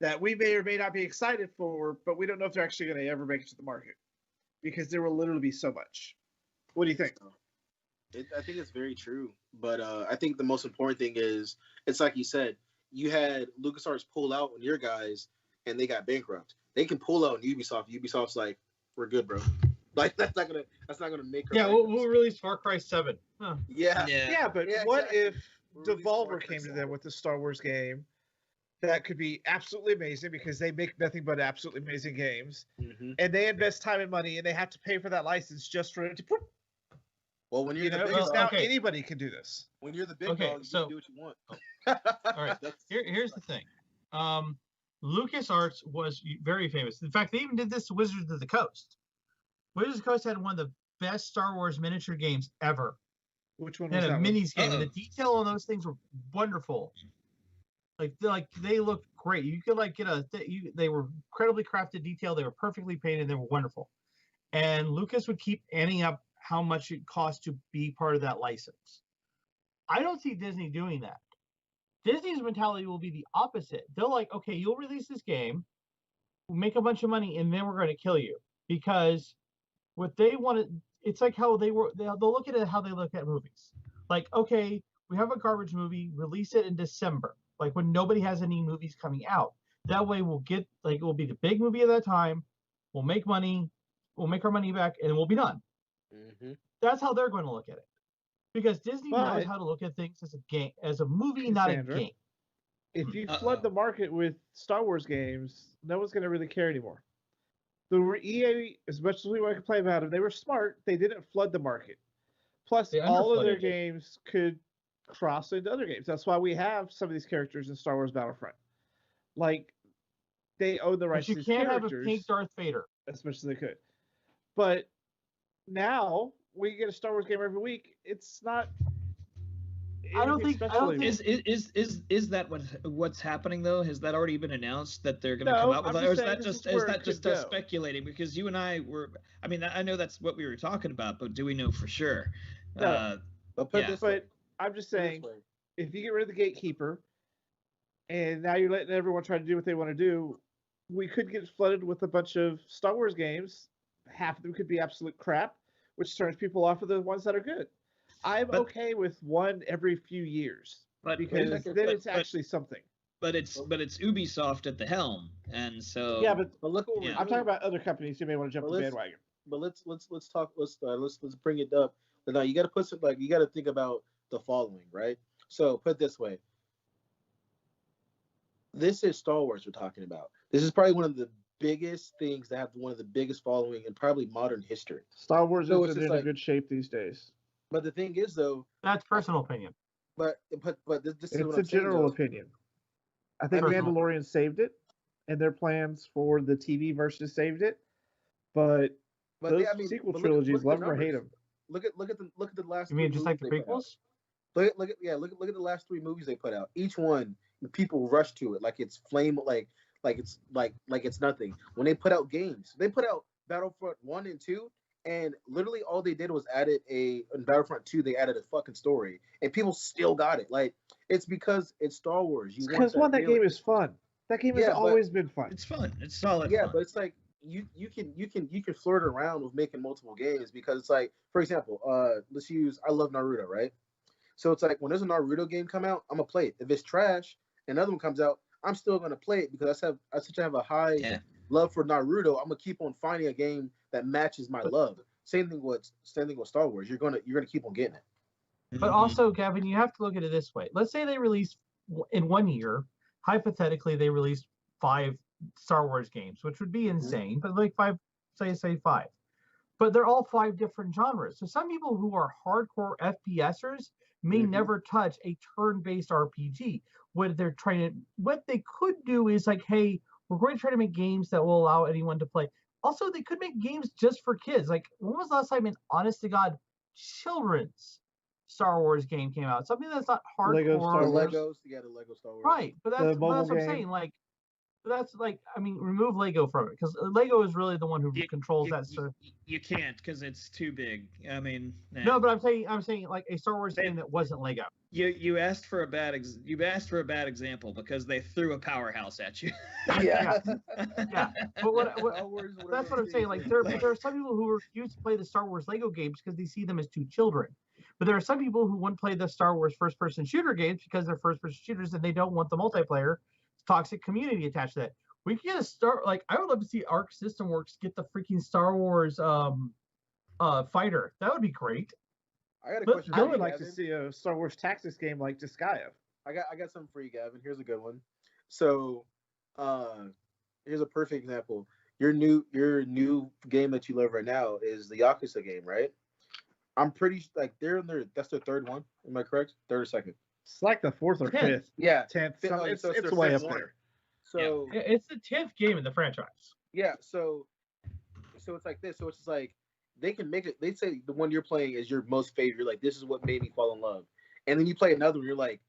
that we may or may not be excited for, but we don't know if they're actually going to ever make it to the market because there will literally be so much. What do you think? I think it's very true, but I think the most important thing is it's like you said. You had LucasArts pull out on your guys, and they got bankrupt. They can pull out on Ubisoft. Ubisoft's like, we're good, bro. Like that's not gonna make. Yeah, we'll release Far Cry 7. Huh. Yeah. But what exactly. if Devolver came to them with a Star Wars game that could be absolutely amazing because they make nothing but absolutely amazing games, and they invest time and money, and they have to pay for that license just for it to put. Well, when you're now anybody can do this. When you're the big dog, you can do what you want. All right. Here's the thing. LucasArts was very famous. In fact, they even did this to Wizards of the Coast. Wizards of the Coast had one of the best Star Wars miniature games ever. Which one was that? And a minis game, and the detail on those things were wonderful. Like they looked great. You could they were incredibly crafted detail. They were perfectly painted. They were wonderful. And Lucas would keep adding up how much it cost to be part of that license. I don't see Disney doing that. Disney's mentality will be the opposite. They're like, okay, you'll release this game, we'll make a bunch of money, and then we're going to kill you. Because what they wanted, it's like how they'll look at it how they look at movies. Like, okay, we have a garbage movie, release it in December, like when nobody has any movies coming out. That way we'll get, it will be the big movie at that time, we'll make money, we'll make our money back, and we'll be done. That's how they're going to look at it. Because Disney knows how to look at things as a game, as a movie, not a game. If you flood the market with Star Wars games, no one's going to really care anymore. The EA, as much as we want to complain about them, they were smart. They didn't flood the market. Plus, all of their games could cross into other games. That's why we have some of these characters in Star Wars Battlefront. Like, they own the rights to these characters. But you can't have a pink Darth Vader. As much as they could. But now we get a Star Wars game every week. It's not. I don't think. Is that what's happening though? Has that already been announced that they're going to come out with, or is that just us speculating? Because you and I were. I mean, I know that's what we were talking about, but do we know for sure? No. But I'm just saying, if you get rid of the gatekeeper, and now you're letting everyone try to do what they want to do, we could get flooded with a bunch of Star Wars games. Half of them could be absolute crap, which turns people off of the ones that are good. I'm okay with one every few years, because then it's actually something. But it's Ubisoft at the helm, and so but look what I'm talking about. Other companies who may want to jump the bandwagon. But let's bring it up. But now you got to put some, you got to think about the following, right? So put it this way: this is Star Wars we're talking about. This is probably one of the biggest things that have one of the biggest following in probably modern history. Star Wars is in a good shape these days. But the thing is, though, that's personal opinion. But this is a general opinion. I think Mandalorian saved it, and their plans for the TV version saved it. But those sequel trilogies, love them or hate them. Look at the last. You mean just like the prequels? Look at the last 3 movies they put out. Each one, people rush to it like it's like it's nothing. When they put out games, they put out Battlefront 1 and 2. And literally all they did was in Battlefront 2, they added a fucking story. And people still got it. Like, it's because it's Star Wars. Because that game is fun. That game has always been fun. It's fun. It's solid. Yeah, fun. but it's like you can flirt around with making multiple games, because it's like, for example, I love Naruto, right? So it's like when there's a Naruto game come out, I'm gonna play it. If it's trash, another one comes out, I'm still gonna play it because I have a high love for Naruto. I'm gonna keep on finding a game that matches my love. Same thing with Star Wars. You're gonna keep on getting it. But also, Gavin, you have to look at it this way. Let's say they released in 1 year. Hypothetically, they released 5 Star Wars games, which would be insane. But like 5, say 5. But they're all 5 different genres. So some people who are hardcore FPSers may never touch a turn-based RPG. What they could do is like, hey, we're going to try to make games that will allow anyone to play. Also, they could make games just for kids. Like, when was the last time an honest-to-God children's Star Wars game came out? Something that's not hardcore. Lego Star Wars. The Lego Star Wars. Right, but that's what I'm saying. Like, that's like, I mean, remove Lego from it, because Lego is really the one who controls that stuff. You can't, because it's too big. I mean, no, but I'm saying like a Star Wars game that wasn't Lego. You asked for a bad example because they threw a powerhouse at you. Yeah. But that's what I'm saying. Like there are some people who refuse to play the Star Wars Lego games because they see them as too children. But there are some people who wouldn't play the Star Wars first-person shooter games because they're first-person shooters and they don't want the multiplayer toxic community attached to that. We can get a Star I would love to see Arc System Works get the freaking Star Wars fighter. That would be great. I got a question. I would like to see a Star Wars Tactics game like Disgaea. I got something for you, Gavin. Here's a good one. So, here's a perfect example. Your new game that you love right now is the Yakuza game, right? I'm pretty like that's their third one. Am I correct? Third or second? It's like the fourth or fifth. Yeah, 10th. It's way up one. there. So it's the 10th game in the franchise. Yeah, so it's like this. So it's just like they can make it. They say the one you're playing is your most favorite. You're like, this is what made me fall in love. And then you play another one. You're like,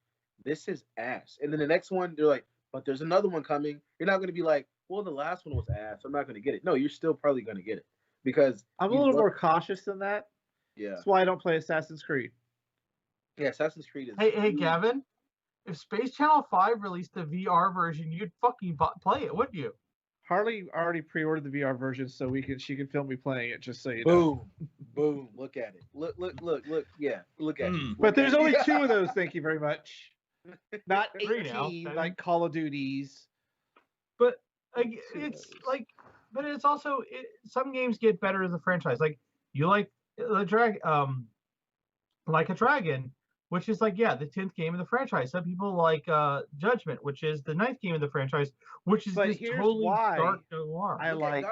this is ass. And then the next one, they're like, but there's another one coming. You're not going to be like, well, the last one was ass. I'm not going to get it. No, you're still probably going to get it because I'm a little more cautious than that. Yeah, that's why I don't play Assassin's Creed. Yeah, Assassin's Creed is. Hey, Gavin, if Space Channel 5 released the VR version, you'd fucking play it, wouldn't you? Harley already pre-ordered the VR version, so she can film me playing it. Just so you know. Boom! Look at it. Look! Yeah, look at it. But there's only 2 of those. Thank you very much. Not 18 like Call of Duties. But it's like, but it's also some games get better as a franchise. Like you like the like a Dragon, which is like the 10th game of the franchise. Some people like Judgment, which is the 9th game of the franchise, which is just totally dark noir. I like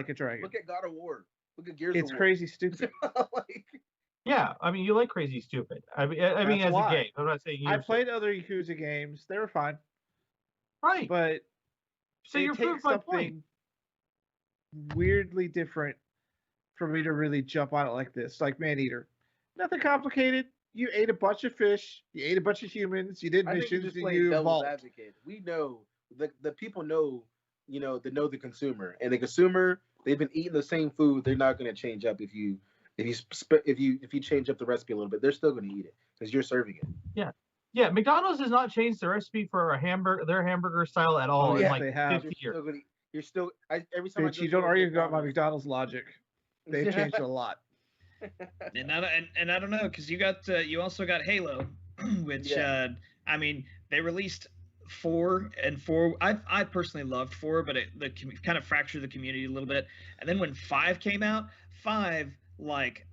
a Dragon. Look at God of War. Look at Gears of War. It's crazy stupid. Yeah, I mean, you like crazy stupid. I mean, as a game. I'm not saying I played other Yakuza games. They were fine. Right. But so you're proving my point. Weirdly different for me to really jump on it like this. Like Maneater. Nothing complicated. You ate a bunch of fish. You ate a bunch of humans. You did missions. And you evolved. We know the people know, know the consumer, and the consumer, they've been eating the same food. They're not going to change up if you change up the recipe a little bit. They're still going to eat it because you're serving it. Yeah. McDonald's has not changed the recipe for their hamburger style at all in like 50 years. You're still every time. Bitch, you don't argue about my McDonald's logic. They've changed a lot. And I don't know, because you also got Halo, which I mean, they released 4 and 4. I personally loved 4, but it kind of fractured the community a little bit. And then when 5 came out, 5 like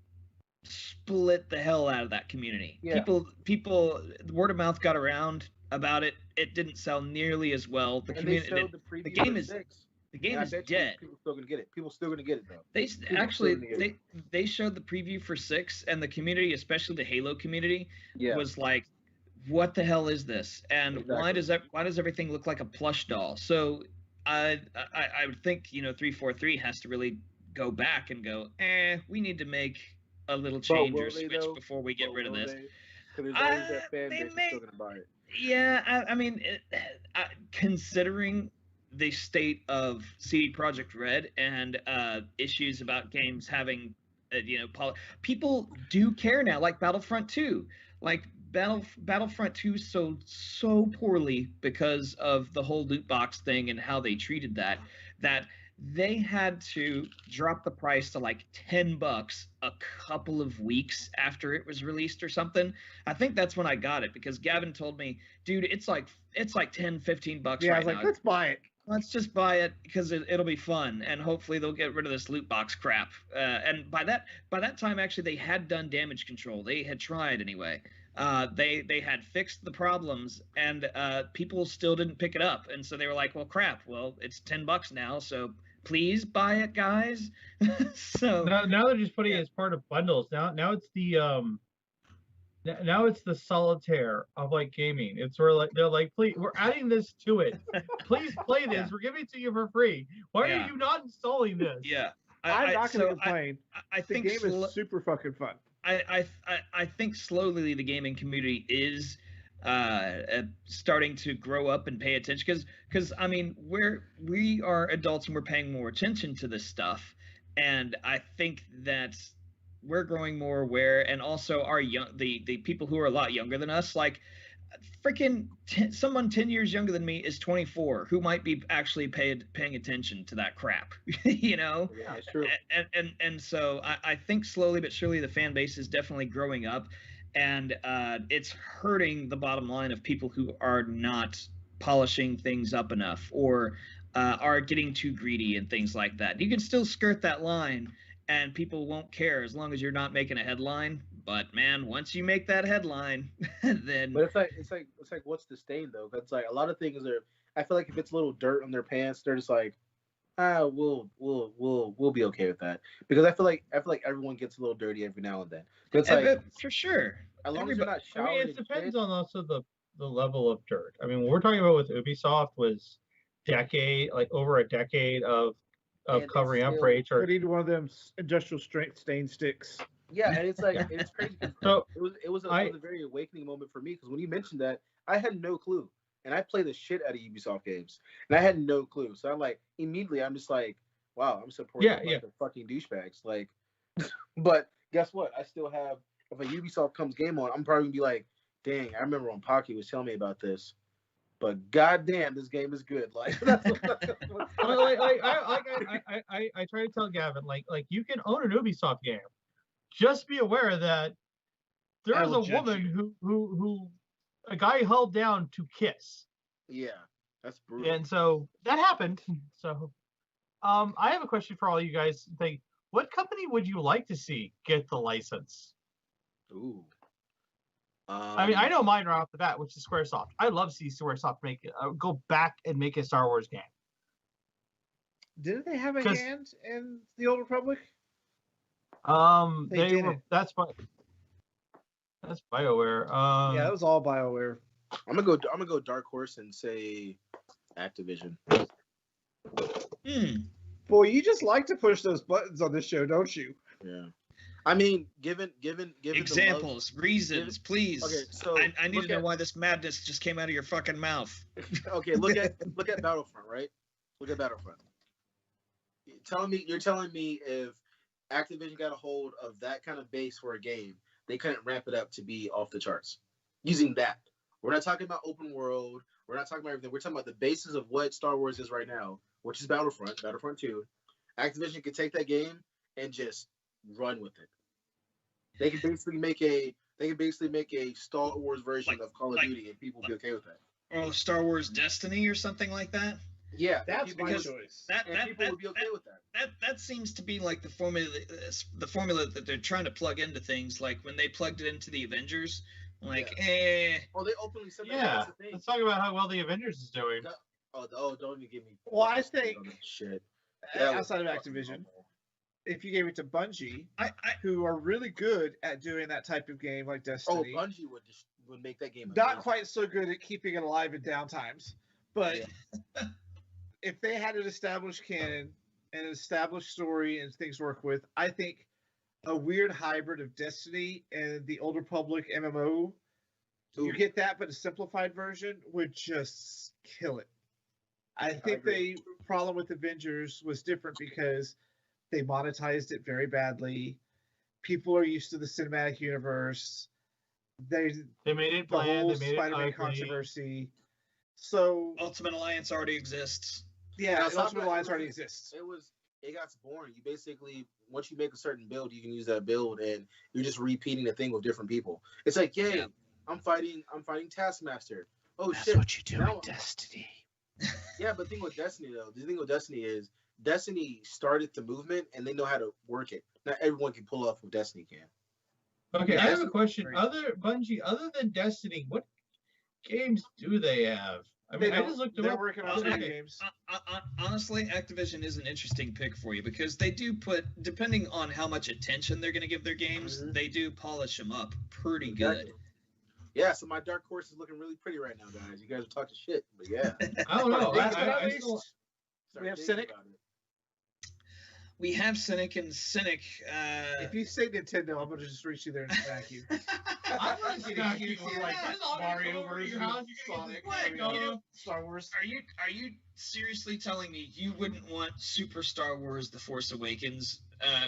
split the hell out of that community. Yeah. People, word of mouth got around about it. It didn't sell nearly as well. The game is dead. People still gonna get it. People still gonna get it though. They showed the preview for 6, and the community, especially the Halo community, was like, "What the hell is this? And why does everything look like a plush doll?" So I would think 343 has to really go back and go, we need to make a little change or switch before we get rid of this. Because there's always that fan base that's still gonna buy it. Yeah, I mean, considering the state of CD Projekt Red and issues about games having, people do care now. Like Battlefront 2, Battlefront 2 sold so poorly because of the whole loot box thing and how they treated that they had to drop the price to like $10 a couple of weeks after it was released or something. I think that's when I got it, because Gavin told me, dude, it's like $10-15 right now. I was like, let's buy it. Let's just buy it because it'll be fun, and hopefully they'll get rid of this loot box crap. And by that time, actually, they had done damage control. They had tried anyway. They had fixed the problems, and people still didn't pick it up. And so they were like, well, crap. Well, it's $10 now, so please buy it, guys. So now they're just putting it as part of bundles. Now it's the now it's the solitaire of like gaming. It's where like they're like, please, we're adding this to it. Please play this. Yeah. We're giving it to you for free. Why are you not installing this? Yeah, I'm not going to complain. I think the game is super fucking fun. I think slowly the gaming community is starting to grow up and pay attention, because I mean, we are adults and we're paying more attention to this stuff, and I think that we're growing more aware, and also the people who are a lot younger than us, like freaking someone 10 years younger than me is 24 who might be actually paying attention to that crap. Yeah, it's true. And so I think slowly but surely the fan base is definitely growing up, and it's hurting the bottom line of people who are not polishing things up enough or are getting too greedy and things like that. You can still skirt that line, and people won't care as long as you're not making a headline. But man, once you make that headline, then. But it's like what's the stain though? That's like a lot of things are. I feel like if it's a little dirt on their pants, they're just like, we'll be okay with that, because I feel like everyone gets a little dirty every now and then. It's like for sure. As long as you're not showering. I mean, it depends on also the level of dirt. I mean, what we're talking about with Ubisoft was over a decade of covering up for HR. Putting one of them industrial strength stain sticks. Yeah, and it's like it's crazy. So it was a very awakening moment for me, because when you mentioned that, I had no clue, and I play the shit out of Ubisoft games, and I had no clue. So I'm like, immediately, I'm just like, wow, I'm supporting the fucking douchebags. Like, but guess what? I still have. If a Ubisoft comes game on, I'm probably gonna be like, dang, I remember when Pocky was telling me about this. But goddamn, this game is good. Like, I try to tell Gavin, like you can own an Ubisoft game. Just be aware that there is a woman who a guy held down to kiss. Yeah, that's brutal. And so that happened. So, I have a question for all you guys. What company would you like to see get the license? Ooh. I mean, I know mine right off the bat, which is Squaresoft. I love to see Squaresoft make go back and make a Star Wars game. Didn't they have a hand in the Old Republic? They were. That's BioWare. Yeah, that was all BioWare. I'm gonna go Dark Horse and say Activision. Boy, you just like to push those buttons on this show, don't you? Yeah. I mean, given examples, reasons, please. Okay, so I need to know why this madness just came out of your fucking mouth. Okay, look at Battlefront, right? Look at Battlefront. You're telling me if Activision got a hold of that kind of base for a game, they couldn't ramp it up to be off the charts using that. We're not talking about open world. We're not talking about everything. We're talking about the basis of what Star Wars is right now, which is Battlefront 2. Activision could take that game and just run with it. They can basically make a Star Wars version of Call of Duty, and people will be okay with that. Oh, Star Wars Destiny or something like that. Yeah, that's my choice. People would be okay with that. That seems to be like the formula that they're trying to plug into things. Like when they plugged it into the Avengers, like Oh, they openly said that. Yeah, let's talk about how well the Avengers is doing. Don't even give me. Well, I think shit. Outside of Activision, if you gave it to Bungie, who are really good at doing that type of game like Destiny. Oh, Bungie would make that game not quite so good at keeping it alive in downtimes, but if they had an established canon and an established story and things to work with, I think a weird hybrid of Destiny and the Old Republic MMO, you get that, but a simplified version would just kill it. I think the problem with Avengers was different because they monetized it very badly. People are used to the cinematic universe. They made it bland. They made Spider-Man controversy. So Ultimate Alliance already exists. Yeah, Ultimate Alliance already exists. It got boring. You basically, once you make a certain build, you can use that build, and you're just repeating the thing with different people. It's like, I'm fighting Taskmaster. Oh That's shit! That's what you do in Destiny. Yeah, but the thing with Destiny though, the thing with Destiny is Destiny started the movement, and they know how to work it. Not everyone can pull off what Destiny can. Okay, I have a question. Bungie, other than Destiny, what games do they have? I mean, I just looked them up. They're working on games. Honestly, Activision is an interesting pick for you because they do put, depending on how much attention they're going to give their games, they do polish them up pretty good. Yeah, so my Dark Horse is looking really pretty right now, guys. You guys are talking shit, but yeah. I don't know. We have Cynic. We have Cynic and Cynic. If you say Nintendo, I'm gonna just reach you there and smack you. I'm gonna smack you like Mario version, Sonic, Star Wars. Are you seriously telling me you wouldn't want Super Star Wars: The Force Awakens?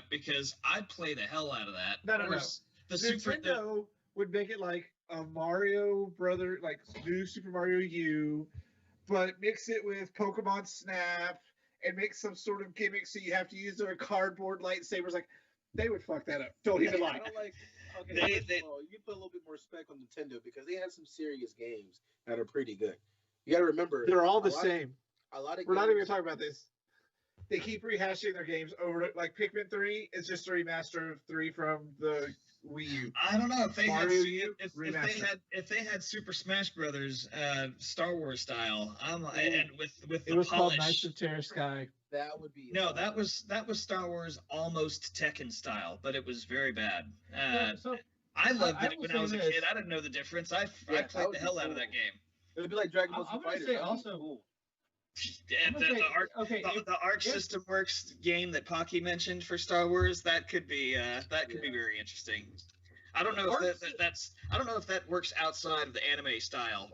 Because I'd play the hell out of that. No. Nintendo would make it like a Mario brother, like new Super Mario U, but mix it with Pokemon Snap. And make some sort of gimmick so you have to use their cardboard lightsabers. Like, they would fuck that up. Don't even lie. Okay, you put a little bit more respect on Nintendo because they have some serious games that are pretty good. You got to remember, they're all the same. A lot of We're not even talking about this. They keep rehashing their games over. Like Pikmin 3 is just a remaster of 3 from the Wii U. I don't know if they Mario had U, if they had Super Smash Brothers Star Wars style. And with the it was polish. called Knights of Terror Sky. That would be that was Star Wars almost Tekken style, but it was very bad. I loved it when I was a kid. I didn't know the difference. I played the hell out of that game. It would be like Dragon Ball Z Fighter. Say also. The Arc System Works game that Pocky mentioned for Star Wars that could be very interesting. I don't know if that works outside of the anime style.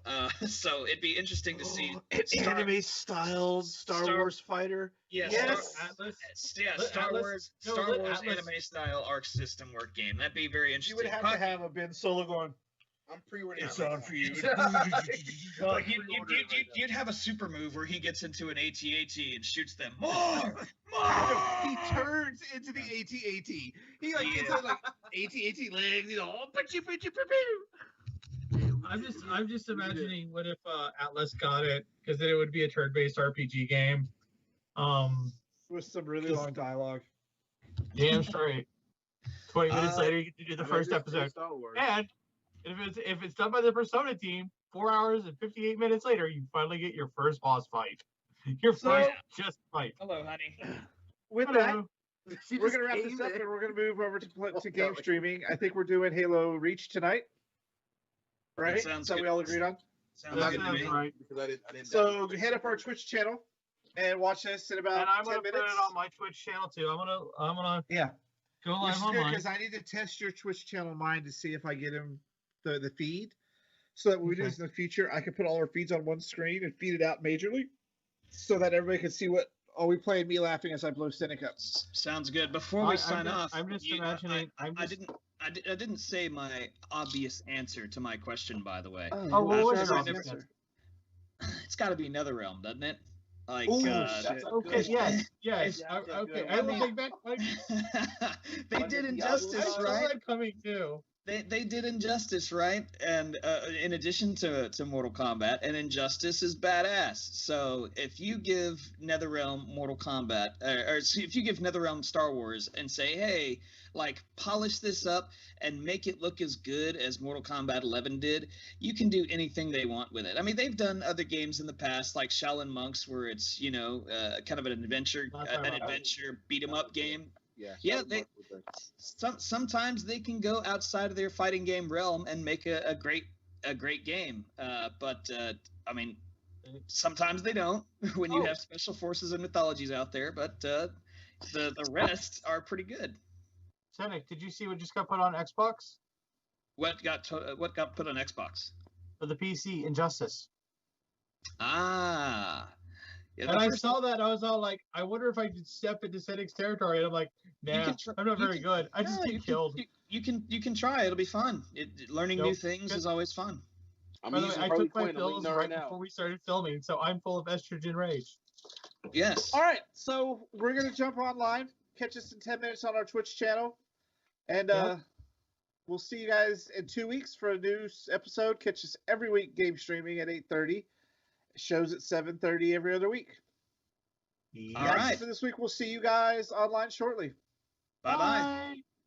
So it'd be interesting to see. Anime style Star Wars fighter. Yeah, yes. Star Wars anime style Arc System Work game. That'd be very interesting. You would have to have a Ben Solo going. I'm pre-ordering. It's on for you. You'd have a super move where he gets into an AT-AT and shoots them. More. He turns into the AT-AT. He gets on AT-AT legs. I'm just imagining what if Atlas got it, because then it would be a turn-based RPG game. With some really long dialogue. Damn straight. 20 minutes later, you get to do the first episode. And if it's done by the Persona team, 4 hours and 58 minutes later, you finally get your first boss fight. Your first fight. Hello, honey. With that, we're going to wrap this up and we're going to move over to game streaming. I think we're doing Halo Reach tonight. Right? Is that we all agreed on? Sounds good to me. Right. Because I didn't so hit up our Twitch channel and watch this in about 10 minutes. And I'm going to put it on my Twitch channel too. I'm gonna go live online. Because I need to test your Twitch channel mine to see if I get him the feed, so that when we do this in the future, I can put all our feeds on one screen and feed it out majorly, so that everybody can see what we play and me laughing as I blow Cynic up. Sounds good. Before we sign off, I'm just imagining. I didn't say my obvious answer to my question, by the way. What was your obvious answer? It's got to be NetherRealm, doesn't it? Like, okay, yes. Okay, I will take back. They did Injustice, right? Coming too. They did Injustice, right? And in addition to Mortal Kombat, and Injustice is badass. So if you give NetherRealm Mortal Kombat, or if you give NetherRealm Star Wars and say, hey, like, polish this up and make it look as good as Mortal Kombat 11 did, you can do anything they want with it. I mean, they've done other games in the past, like Shaolin Monks, where it's, kind of an adventure beat 'em up game. Yeah, sometimes they can go outside of their fighting game realm and make a great game. But I mean, sometimes they don't when you have special forces and mythologies out there. But the rest are pretty good. Cynic, did you see what just got put on Xbox? What got put on Xbox? For the PC, Injustice. Ah. Yeah, and I saw that, I was all like, I wonder if I could step into Cynic's territory. And I'm like, nah, I'm not very good. I just get killed. You can try. It'll be fun. Learning new things is always fun. By the way, I took my pills right before we started filming, so I'm full of estrogen rage. Yes. All right, so we're going to jump online. Catch us in 10 minutes on our Twitch channel. And we'll see you guys in 2 weeks for a new episode. Catch us every week game streaming at 8:30. Shows at 7:30 every other week. All right. For this week, we'll see you guys online shortly. Bye-bye.